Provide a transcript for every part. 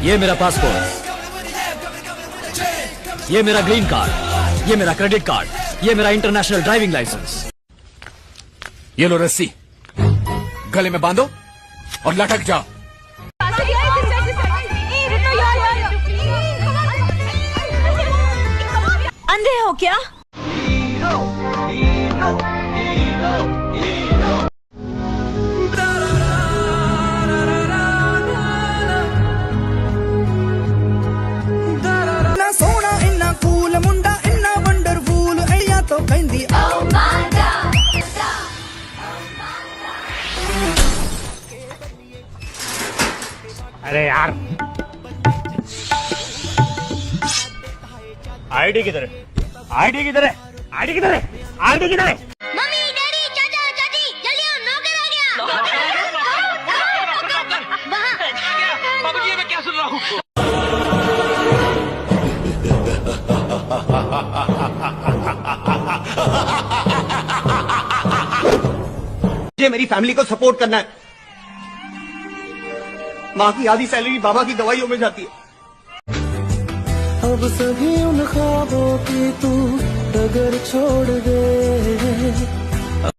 ये मेरा पासपोर्ट, ये मेरा ग्रीन कार्ड, ये मेरा क्रेडिट कार्ड, ये मेरा इंटरनेशनल ड्राइविंग लाइसेंस। ये लो रस्सी, गले में बांधो और लटक जाओ। अंधे हो क्या? सोना इन्ना कूल मुंडा इन्ना वंडरफुल ऐया तो कहंदी अरे यार आईडी किधर है? आईडी किधर है? आईडी किधर है? आईडी किधर है? मम्मी डैडी चाचा चाची जल्दी आओ, नौकर आ गया। बाबूजी मैं क्या सुन रहा हूँ? मुझे मेरी फैमिली को सपोर्ट करना है। माँ की आधी सैलरी बाबा की दवाइयों में जाती है। अब सभी उन ख्वाबों की तू डगर छोड़ दे।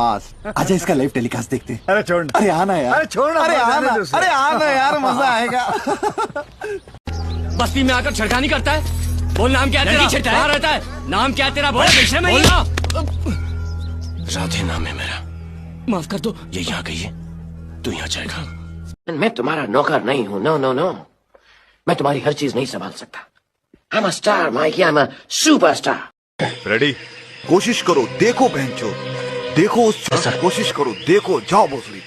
आजा इसका लाइव टेलीकास्ट देखते हैं। अरे छोड़, अरे आना यार, अरे छोड़ना, अरे आना, अरे आना यार, मजा आएगा। बस्ती में आकर छड़खानी करता है। बोल नाम क्या तेरा? कहाँ रहता है? नाम क्या तेरा? बोल बोलना। राधे नाम है मेरा। माफ कर दो। ये यहाँ गई है, तू यहाँ जाएगा। मैं तुम्हारा नौकर नहीं हूँ। नो नो नो, मैं तुम्हारी हर चीज नहीं संभाल सकता। I'm a star, Mikey. I'm a superstar. Ready? कोशिश करो, देखो बहनचोद, देखो उस कोशिश करो, देखो, जाओ भोसड़ी।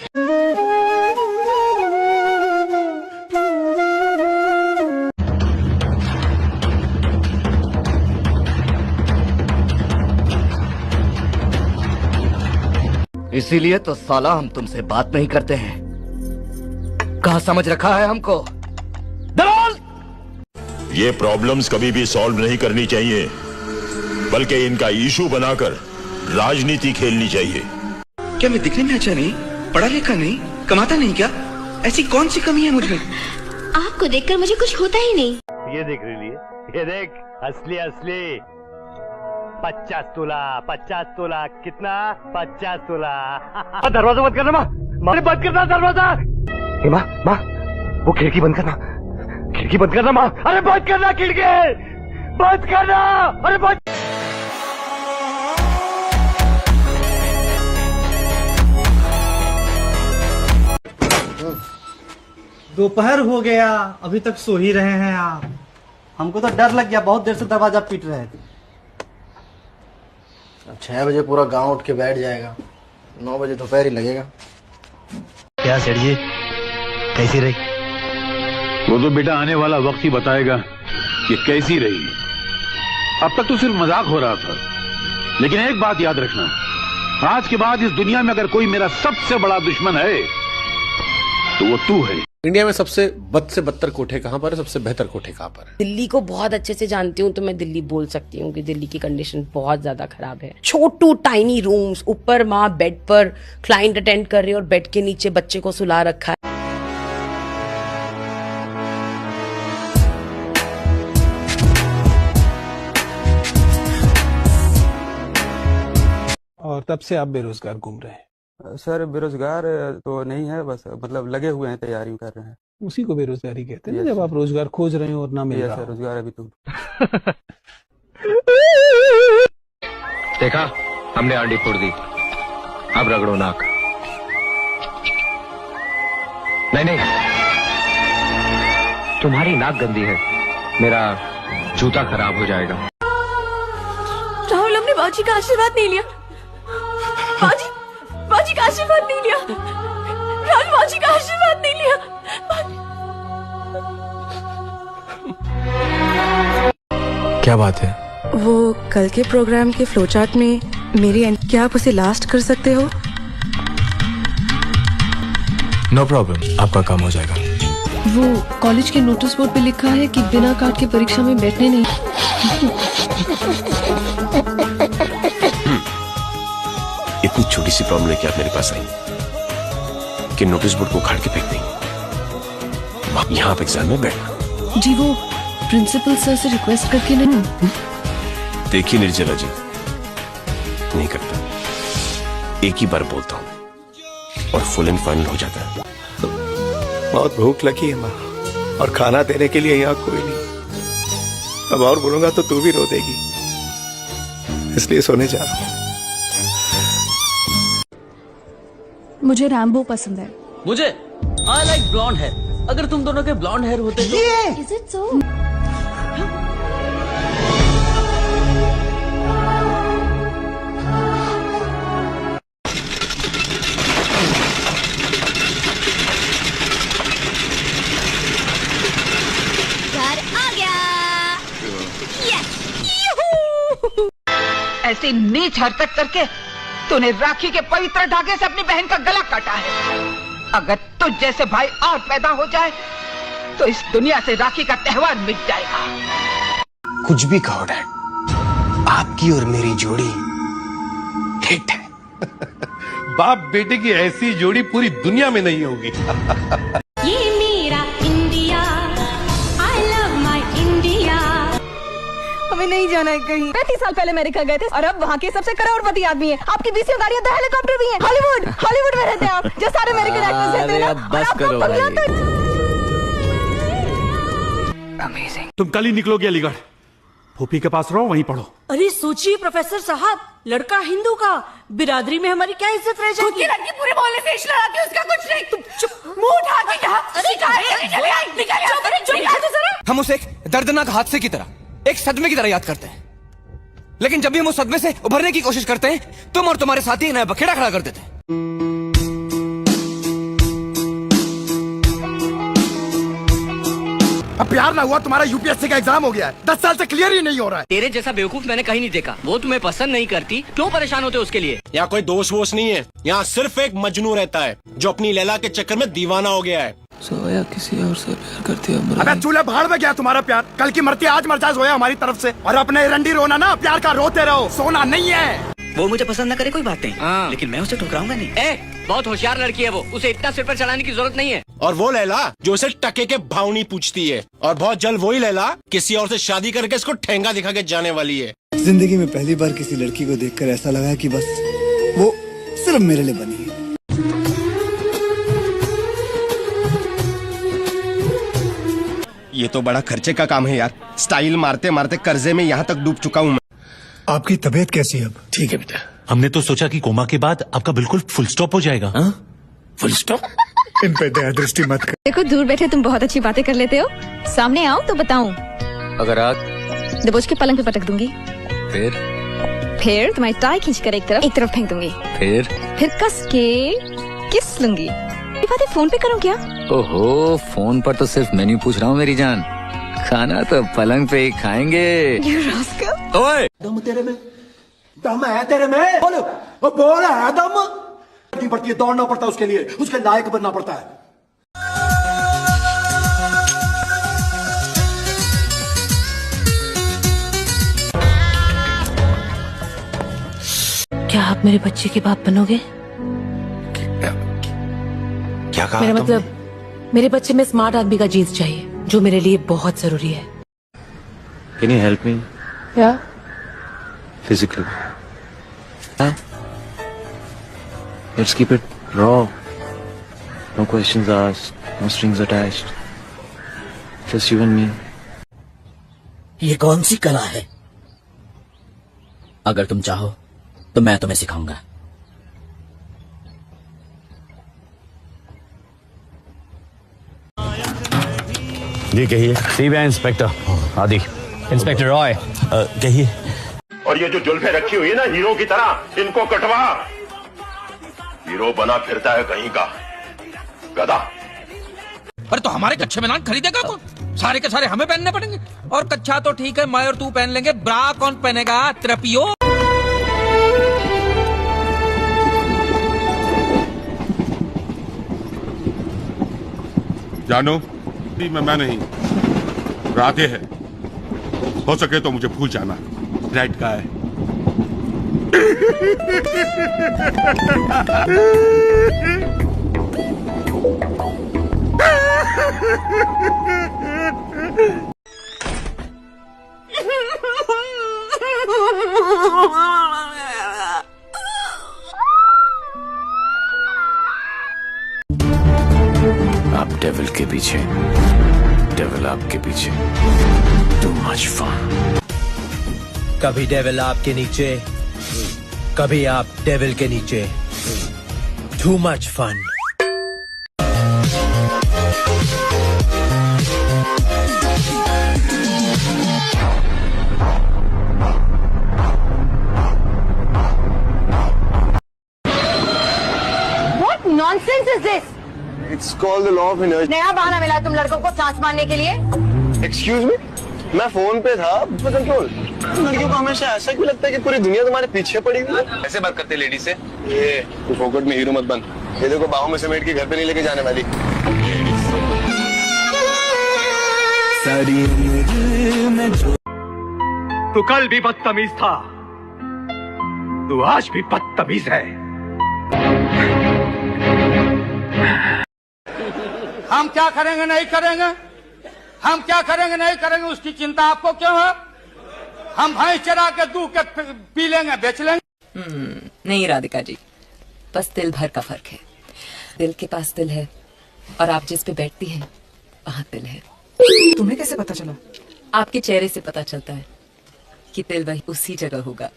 इसीलिए तो साला हम तुमसे बात नहीं करते हैं। कहाँ समझ रखा है हमको? दलाल! ये प्रॉब्लम्स कभी भी सॉल्व नहीं करनी चाहिए, बल्कि इनका इशू बनाकर राजनीति खेलनी चाहिए। क्या मैं दिखने में अच्छा नहीं, पढ़ा लिखा नहीं, कमाता नहीं क्या? ऐसी कौन सी कमी है मुझमें? आपको देखकर मुझे कुछ होता ही नहीं। ये देख रही है, ये देख, असली असली 50 तोला 50 तोला कितना? 50 तोला। दरवाजा बंद करना माँ, बंद करना दरवाजा। माँ माँ वो खिड़की बंद करना, खिड़की बंद करना माँ। अरे बंद करना खिड़की, बंद करना। अरे बंद। दोपहर हो गया, अभी तक सो ही रहे हैं आप। हमको तो डर लग गया, बहुत देर से दरवाजा पीट रहे थे। 6 बजे पूरा गांव उठ के बैठ जाएगा, 9 बजे दोपहर ही लगेगा। क्या सेठ जी, कैसी रही? वो तो बेटा आने वाला वक्त ही बताएगा कि कैसी रही। अब तक तो सिर्फ मजाक हो रहा था, लेकिन एक बात याद रखना, आज के बाद इस दुनिया में अगर कोई मेरा सबसे बड़ा दुश्मन है तो वो तू है। इंडिया में सबसे बद से बदतर कोठे कहाँ पर है, सबसे बेहतर कोठे कहाँ पर है? दिल्ली को बहुत अच्छे से जानती हूँ तो मैं दिल्ली बोल सकती हूँ कि दिल्ली की कंडीशन बहुत ज्यादा खराब है। छोटू टाइनी रूम्स, ऊपर माँ बेड पर क्लाइंट अटेंड कर रही है और बेड के नीचे बच्चे को सुला रखा है। और तब से आप बेरोजगार घूम रहे हैं? सर बेरोजगार तो नहीं है, बस मतलब लगे हुए हैं, तैयारी कर रहे हैं। उसी को बेरोजगारी कहते हैं ना, जब आप रोजगार खोज रहे हो और ना मिल रहा हो। रोजगार अभी तो देखा, हमने आंडी फोड़ दी, अब रगड़ो नाक। नहीं नहीं, तुम्हारी नाक गंदी है, मेरा जूता खराब हो जाएगा। राहुल, हमने बाजी का आशीर्वाद नहीं लिया। बाजी का आशीर्वाद नहीं लिया। राहुल, बाजी का आशीर्वाद नहीं लिया। क्या बात है? वो कल के प्रोग्राम के फ्लो चार्ट में मेरी क्या आप उसे लास्ट कर सकते हो? नो प्रॉब्लम, आपका काम हो जाएगा। वो कॉलेज के नोटिस बोर्ड पे लिखा है कि बिना कार्ड के परीक्षा में बैठने नहीं। इतनी छोटी सी प्रॉब्लम लेके आप मेरे पास आई कि नोटिस बोर्ड को उखाड़ के फेंक देंगे। यहाँ आप एग्जाम में बैठना। जी वो प्रिंसिपल सर से रिक्वेस्ट करके नहीं। देखिए निर्जला जी, नहीं करता, एक ही बार बोलता हूँ और फुल एंड फाइनल हो जाता है। बहुत भूख लगी है माँ, और खाना देने के लिए यहाँ कोई नहीं। अब और बोलूंगा तो तू भी रो देगी, इसलिए सोने जा रहा हूँ। मुझे रैम्बो पसंद है। मुझे आई लाइक ब्लॉन्ड हेयर। अगर तुम दोनों के ब्लॉन्ड हेयर होते तो Is it so? घर आ गया। ऐसी नीच हरकत करके तूने राखी के पवित्र धागे से अपनी बहन का गला काटा है। अगर तुझ जैसे भाई और पैदा हो जाए तो इस दुनिया से राखी का त्योहार मिट जाएगा। कुछ भी कहो डैड, आपकी और मेरी जोड़ी हिट है। बाप बेटे की ऐसी जोड़ी पूरी दुनिया में नहीं होगी। ये मेरा India, I love my India. हमें नहीं जाना है कहीं। 35 साल पहले अमेरिका गए थे और अब वहाँ के सबसे करोड़पति आदमी हैं। आपकी 20 गाड़ियाँ, 2 हेलीकॉप्टर भी हैं। हॉलीवुड में रहते हैं आप, जो सारे अमेरिकन एक्टर्स रहते हैं ना। बस करो भाई। तुम कल ही निकलोगे अलीगढ़, फूफी के पास रहो, वहीं पढ़ो। अरे सोचिए प्रोफेसर साहब, लड़का हिंदू का, बिरादरी में हमारी क्या इज्जत रह जाएगी? लड़की पूरे मोहल्ले से इश्क लड़ाती है, उसका कुछ नहीं। तुम चुप, मुंह उठा के यहाँ हम उसे एक दर्दनाक हादसे की तरह, एक सदमे की तरह याद करते हैं, लेकिन जब भी हम उस सदमे से उभरने की कोशिश करते हैं, तुम और तुम्हारे साथी नया बखेड़ा खड़ा कर देते हैं। अब प्यार ना हुआ, तुम्हारा यूपीएससी का एग्जाम हो गया है, 10 साल से क्लियर ही नहीं हो रहा है। तेरे जैसा बेवकूफ मैंने कहीं नहीं देखा। वो तुम्हें पसंद नहीं करती, क्यों परेशान होते उसके लिए? यहाँ कोई दोष वोश नहीं है, यहाँ सिर्फ एक मजनू रहता है जो अपनी लैला के चक्कर में दीवाना हो गया है। सोया किसी और से प्यार करती है। अबे चूल्हे भाड़ में गया तुम्हारा प्यार, कल की मरती आज मर जाए सोया हमारी तरफ से। और अपने रंडी रोना ना, प्यार का रोते रहो, सोना नहीं है। वो मुझे पसंद न करे कोई बात नहीं, लेकिन मैं उसे ठुकराऊंगा नहीं। बहुत होशियार लड़की है वो, उसे इतना सिर पर चढ़ाने की जरूरत नहीं है। और वो लैला जो उसे टके के भाव नहीं पूछती है, और बहुत जल्द वही लैला किसी और से शादी करके इसको ठेंगा दिखा के जाने वाली है। जिंदगी में पहली बार किसी लड़की को देखकर ऐसा लगा कि बस वो सिर्फ मेरे लिए बनी है। ये तो बड़ा खर्चे का काम है यार, स्टाइल मारते मारते कर्जे में यहाँ तक डूब चुका हूँ मैं। आपकी तबीयत कैसी है अब? ठीक है बेटा। हमने तो सोचा कि कोमा के बाद आपका बिल्कुल फुल स्टॉप हो जाएगा। Full stop? इन पे दया दृष्टि मत कर। देखो दूर बैठे तुम बहुत अच्छी बातें कर लेते हो, सामने आओ तो बताऊं। अगर आप दबोच के पलंग पे पटक दूंगी, फिर तुम्हारी टाई खींच कर एक तरफ फेंक दूंगी, फिर कस के किस लूंगी। ये बातें फोन पे करूं क्या? ओहो, फोन पर तो सिर्फ मेन्यू पूछ रहा हूँ मेरी जान, खाना तो पलंग पे ही खाएंगे। ओए, दम तेरे में, दम है तेरे में, बोलो बोल है दम। पड़ती है, दौड़ना पड़ता है उसके लिए, उसके लायक बनना पड़ता है। क्या आप मेरे बच्चे के बाप बनोगे? क्या कहा? मेरा मतलब, मेरे बच्चे में स्मार्ट आदमी का जीन्स चाहिए, जो मेरे लिए बहुत जरूरी है। Can you help me? क्या? Physically. Let's keep it raw. No questions asked, no strings attached. Just you and me. ये कौन सी कला है? अगर तुम चाहो तो मैं तुम्हें सिखाऊंगा। जी कहिए। सीबीआई इंस्पेक्टर आदि। इंस्पेक्टर रॉय कहिए। और ये जो जुल्फे रखी हुई है ना हीरो की तरह, इनको कटवा। हीरो बना फिरता है कहीं का गधा। पर तो हमारे कच्चे मैदान खरीदेगा कौन? सारे के सारे हमें पहनने पड़ेंगे। और कच्चा तो ठीक है, मैं और तू पहन लेंगे, ब्रा कौन पहनेगा? त्रपियो। जानो, मैं नहीं, राधे है। हो सके तो मुझे भूल जाना। राइट का है। आप डेविल के पीछे, डेविल आपके पीछे। Too much fun. कभी डेविल आपके नीचे, कभी आप डेविल के नीचे। Too much fun. What nonsense is this? It's called the law of inertia. नया बहाना मिला तुम लड़कों को सांस मारने के लिए? Excuse me? मैं फोन पे था, कंट्रोल। लड़कियों को हमेशा ऐसा क्यों लगता है कि पूरी दुनिया तुम्हारे पीछे पड़ी हुई है? ऐसे बात करते लेडी से? ये तू फोकट में हीरो मत बन। ये देखो बाहों में समेट के घर पे नहीं लेके जाने वाली। तू कल भी बदतमीज था, तू आज भी बदतमीज है। हम क्या करेंगे नहीं करेंगे, हम क्या करेंगे नहीं करेंगे उसकी चिंता आपको क्यों है? हम भैंस चरा के दूध के पी लेंगे, बेच लेंगे। नहीं राधिका जी, बस दिल भर का फर्क है। दिल के पास दिल है और आप जिस पे बैठती हैं वहाँ दिल है। तुम्हें कैसे पता चला? आपके चेहरे से पता चलता है कि दिल वही उसी जगह होगा।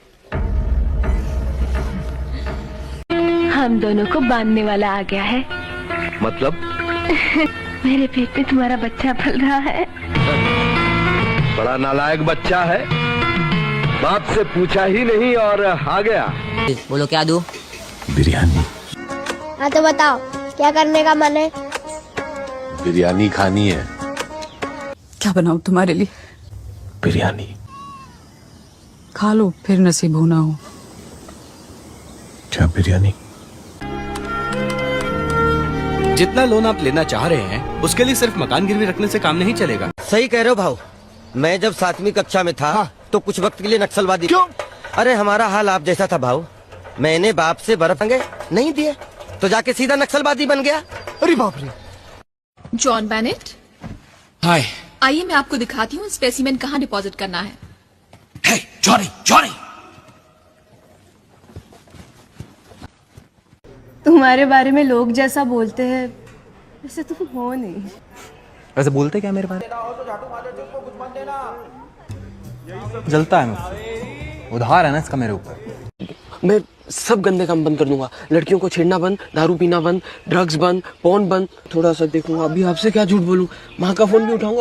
हम दोनों को बांधने वाला आ गया है। मतलब? मेरे पेट में तुम्हारा बच्चा पल रहा है। बड़ा नालायक बच्चा है, बाप से पूछा ही नहीं और आ गया। बोलो क्या दूं? बिरयानी। हाँ तो बताओ क्या करने का मन है? बिरयानी खानी है। क्या बनाऊं तुम्हारे लिए? बिरयानी। खा लो फिर नसीब होना हो। क्या बिरयानी? जितना लोन आप लेना चाह रहे हैं उसके लिए सिर्फ मकान गिरवी रखने से काम नहीं चलेगा। सही कह रहे हो भाऊ। मैं जब 7वीं कक्षा में था तो कुछ वक्त के लिए नक्सलवादी। क्यों? अरे हमारा हाल आप जैसा था भाऊ। मैंने बाप से बर्फ मांगे, नहीं दिए तो जाके सीधा नक्सलवादी बन गया। अरे बाप रे। जॉन बेनेट, हाय। आइए मैं आपको दिखाती हूँ स्पेसिमेन कहाँ डिपॉजिट करना है। हे, जॉनी, जॉनी। तुम्हारे बारे में लोग जैसा बोलते हैं वैसे तुम हो नहीं। वैसे बोलते क्या मेरे बारे? जलता है मुझसे, उधार है ना इसका मेरे ऊपर। मैं सब गंदे काम बंद कर दूंगा। लड़कियों को छेड़ना बंद, दारू पीना बंद, ड्रग्स बंद, पोर्न बंद। थोड़ा सा देखूंगा। अभी आपसे क्या झूठ बोलूं, माँ का फोन भी उठाऊंगा।